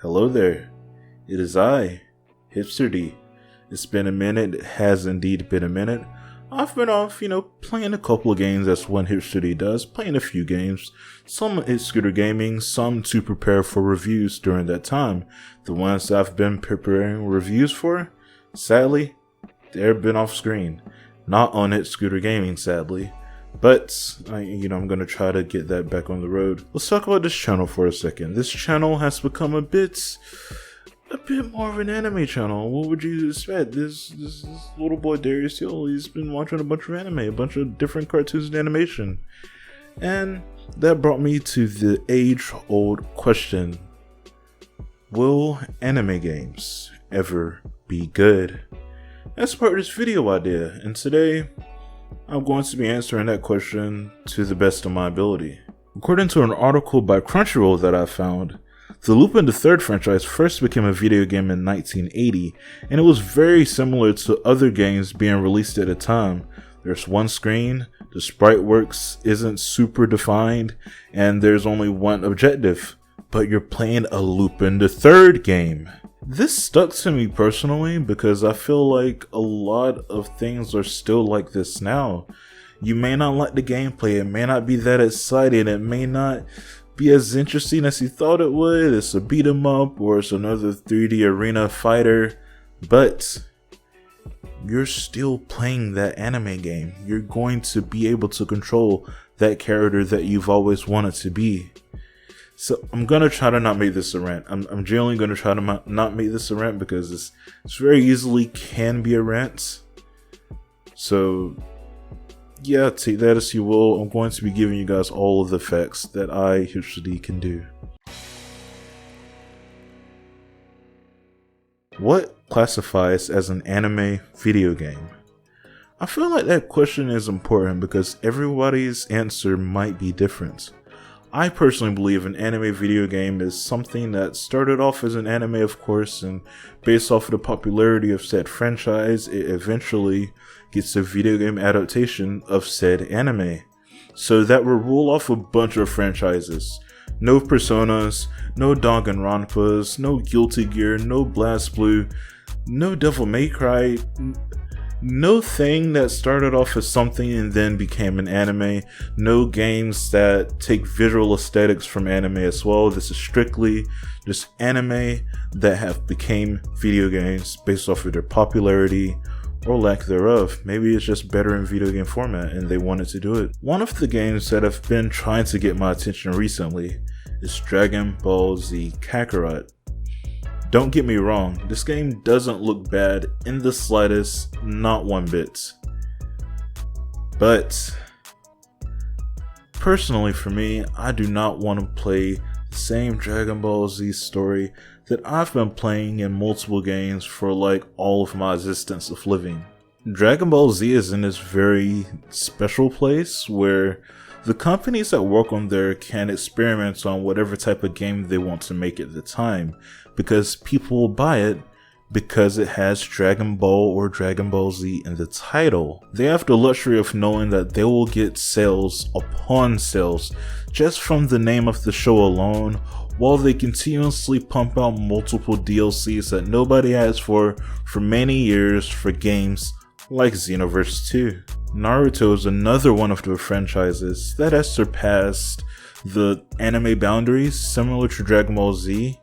Hello there, it is I, Hipster D. It's been a minute, it has indeed been a minute. I've been off, playing a couple of games as one Hipster D does, playing a few games, some at Scooter Gaming, some to prepare for reviews during that time. The ones I've been preparing reviews for, sadly, they've been off screen. Not on it Scooter Gaming, sadly. But, I'm going to try to get that back on the road. Let's talk about this channel for a second. This channel has become a bit more of an anime channel. What would you expect? This little boy Darius Hill, he's been watching a bunch of anime, a bunch of different cartoons and animation. And that brought me to the age-old question. Will anime games ever be good? That's part of this video idea, and today I'm going to be answering that question to the best of my ability. According to an article by Crunchyroll that I found, the Lupin the Third franchise first became a video game in 1980, and it was very similar to other games being released at the time. There's one screen, the sprite works isn't super defined, and there's only one objective, but you're playing a Lupin the Third game. This stuck to me personally because I feel like a lot of things are still like this now. You may not like the gameplay, it may not be that exciting, it may not be as interesting as you thought it would. It's a beat 'em up or it's another 3D arena fighter, but you're still playing that anime game. You're going to be able to control that character that you've always wanted to be. So I'm going to try to not make this a rant. I'm generally going to try to not make this a rant because it's very easily can be a rant. So yeah, take that as you will. I'm going to be giving you guys all of the facts that I, Hipster D, can do. What classifies as an anime video game? I feel like that question is important because everybody's answer might be different. I personally believe an anime video game is something that started off as an anime, of course, and based off of the popularity of said franchise, it eventually gets a video game adaptation of said anime. So that will rule off a bunch of franchises. No Personas, no Danganronpas, no Guilty Gear, no BlazBlue, no Devil May Cry. No thing that started off as something and then became an anime. No games that take visual aesthetics from anime as well. This is strictly just anime that have became video games based off of their popularity or lack thereof. Maybe it's just better in video game format and they wanted to do it. One of the games that have been trying to get my attention recently is Dragon Ball Z Kakarot. Don't get me wrong, this game doesn't look bad in the slightest, not one bit. But personally for me, I do not want to play the same Dragon Ball Z story that I've been playing in multiple games for like all of my existence of living. Dragon Ball Z is in this very special place where the companies that work on there can experiment on whatever type of game they want to make at the time, because people will buy it because it has Dragon Ball or Dragon Ball Z in the title. They have the luxury of knowing that they will get sales upon sales just from the name of the show alone, while they continuously pump out multiple DLCs that nobody asked for many years for games like Xenoverse 2. Naruto is another one of the franchises that has surpassed the anime boundaries similar to Dragon Ball Z.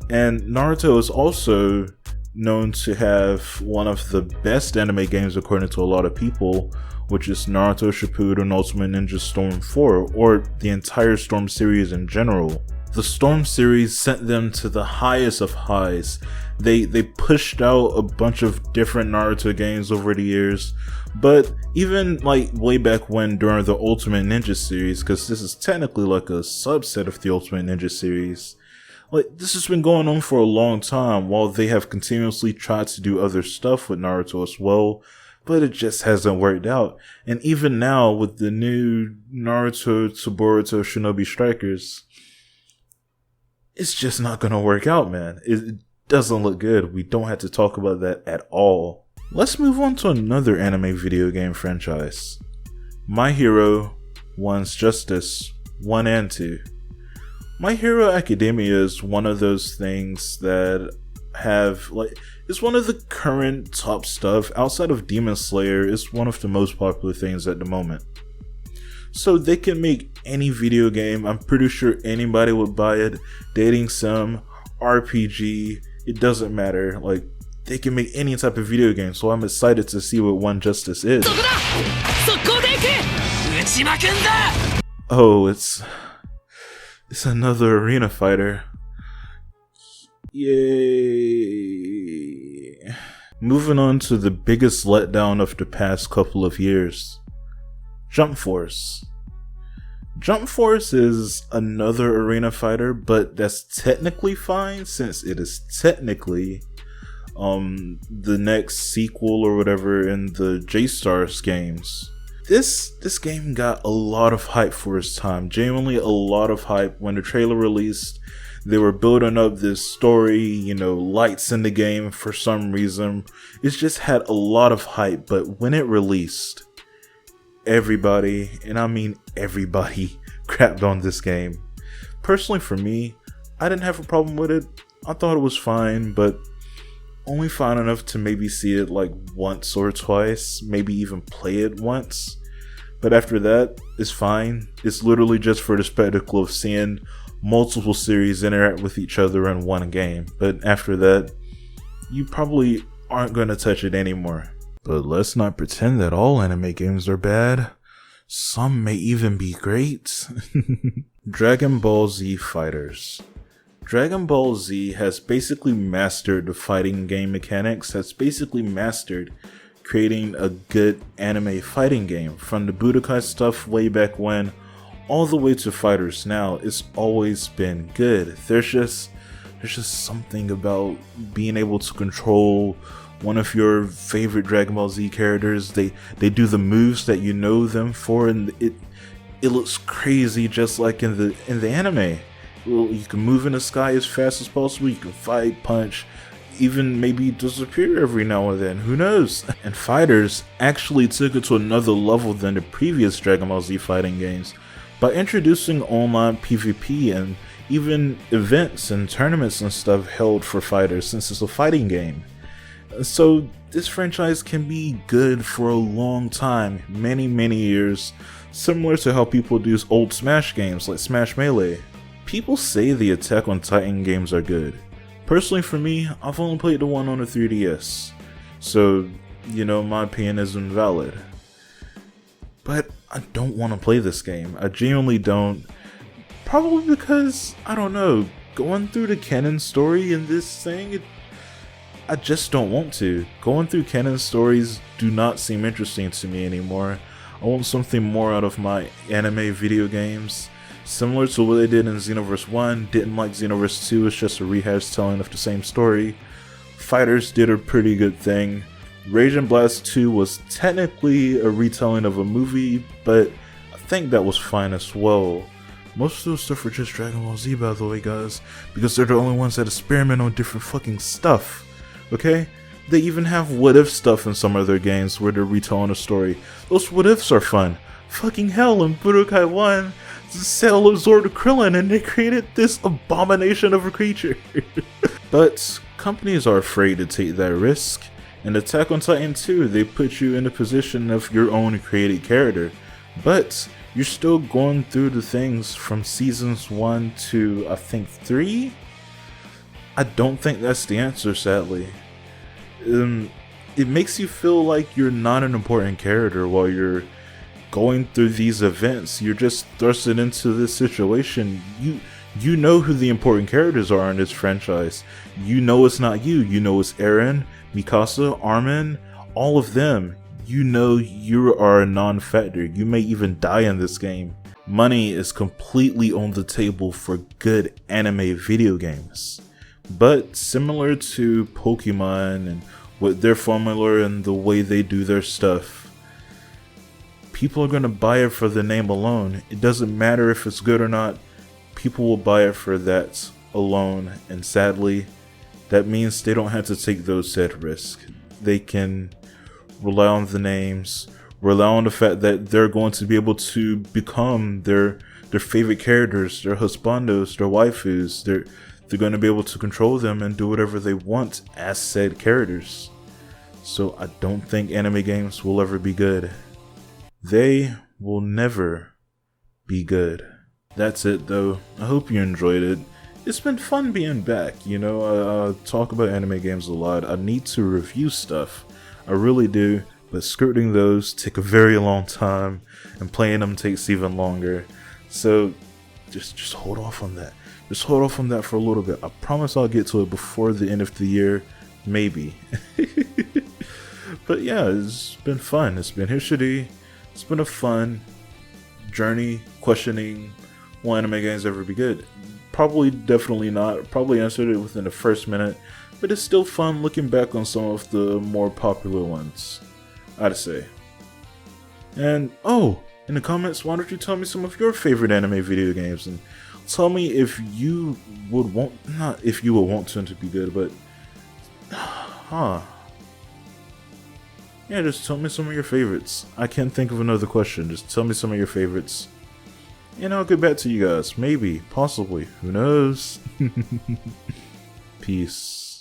And Naruto is also known to have one of the best anime games according to a lot of people, which is Naruto Shippuden Ultimate Ninja Storm 4, or the entire Storm series in general. The Storm series sent them to the highest of highs. They pushed out a bunch of different Naruto games over the years, but even like way back when during the Ultimate Ninja series, because this is technically like a subset of the Ultimate Ninja series, like this has been going on for a long time, while they have continuously tried to do other stuff with Naruto as well, but it just hasn't worked out. And even now with the new Naruto Boruto Shinobi Strikers, it's just not gonna work out, man. It doesn't look good. We don't have to talk about that at all. Let's move on to another anime video game franchise. My Hero, One's Justice 1 and 2. My Hero Academia is one of those things that have, like, it's one of the current top stuff outside of Demon Slayer. It's one of the most popular things at the moment. So they can make any video game. I'm pretty sure anybody would buy it. Dating sim, RPG, it doesn't matter. Like, they can make any type of video game. So I'm excited to see what One Justice is. Oh, it's another arena fighter. Yay. Moving on to the biggest letdown of the past couple of years. Jump Force. Jump Force is another arena fighter, but that's technically fine since it is technically the next sequel or whatever in the J-Stars games. This game got a lot of hype for its time, genuinely a lot of hype. When the trailer released, they were building up this story, lights in the game for some reason. It just had a lot of hype, but when it released, everybody, and I mean everybody, crapped on this game. Personally for me, I didn't have a problem with it. I thought it was fine, but only fine enough to maybe see it like once or twice, maybe even play it once. But after that, it's fine. It's literally just for the spectacle of seeing multiple series interact with each other in one game. But after that, you probably aren't going to touch it anymore. But let's not pretend that all anime games are bad. Some may even be great. Dragon Ball Z Fighters. Dragon Ball Z has basically mastered the fighting game mechanics, has basically mastered creating a good anime fighting game. From the Budokai stuff way back when, all the way to Fighters now, it's always been good. There's just something about being able to control one of your favorite Dragon Ball Z characters. They do the moves that you know them for, and it looks crazy just like in the anime. Well, you can move in the sky as fast as possible, you can fight, punch, even maybe disappear every now and then, who knows? And Fighters actually took it to another level than the previous Dragon Ball Z fighting games by introducing online PvP and even events and tournaments and stuff held for Fighters, since it's a fighting game. So this franchise can be good for a long time, many years, similar to how people do old Smash games like Smash Melee. People say the Attack on Titan games are good. Personally for me, I've only played the one on the 3DS, so my opinion is invalid. But I don't want to play this game, I genuinely don't. Probably because, I don't know, going through the canon story in this thing, I just don't want to. Going through canon stories do not seem interesting to me anymore. I want something more out of my anime video games. Similar to what they did in Xenoverse 1, didn't like Xenoverse 2, it's just a rehash telling of the same story. Fighters did a pretty good thing. Raging Blast 2 was technically a retelling of a movie, but I think that was fine as well. Most of those stuff are just Dragon Ball Z, by the way, guys, because they're the only ones that experiment on different fucking stuff. Okay? They even have what if stuff in some of their games where they're retelling a story. Those what ifs are fun. Fucking hell, in Budokai 1, Cell absorbed Krillin and they created this abomination of a creature. But companies are afraid to take that risk. In Attack on Titan 2, they put you in the position of your own created character. But you're still going through the things from seasons 1 to, I think, 3? I don't think that's the answer, sadly. It makes you feel like you're not an important character while you're going through these events. You're just thrusted into this situation. You know who the important characters are in this franchise. You know it's not you. You know it's Eren, Mikasa, Armin, all of them. You know you are a non-factor. You may even die in this game. Money is completely on the table for good anime video games. But similar to Pokemon and with their formula and the way they do their stuff, people are going to buy it for the name alone. It doesn't matter if it's good or not. People will buy it for that alone, and sadly, that means they don't have to take those said risks. They can rely on the names, rely on the fact that they're going to be able to become their their favorite characters, their husbandos, their waifus. They're going to be able to control them and do whatever they want as said characters. So I don't think anime games will ever be good. They will never be good. That's it though. I hope you enjoyed it. It's been fun being back, you know. I talk about anime games a lot. I need to review stuff. I really do. But skirting those take a very long time, and playing them takes even longer. So just hold off on that. Just hold off on that for a little bit. I promise I'll get to it before the end of the year. Maybe. But yeah, it's been fun. It's been Hipster-D. It's been a fun journey questioning, will anime games ever be good? Probably, definitely not. Probably answered it within the first minute. But it's still fun looking back on some of the more popular ones, I'd say. And, oh, in the comments, why don't you tell me some of your favorite anime video games, and tell me if you would want, not if you would want them to be good, but, yeah, just tell me some of your favorites. I can't think of another question, just tell me some of your favorites, and I'll get back to you guys, maybe, possibly, who knows. Peace.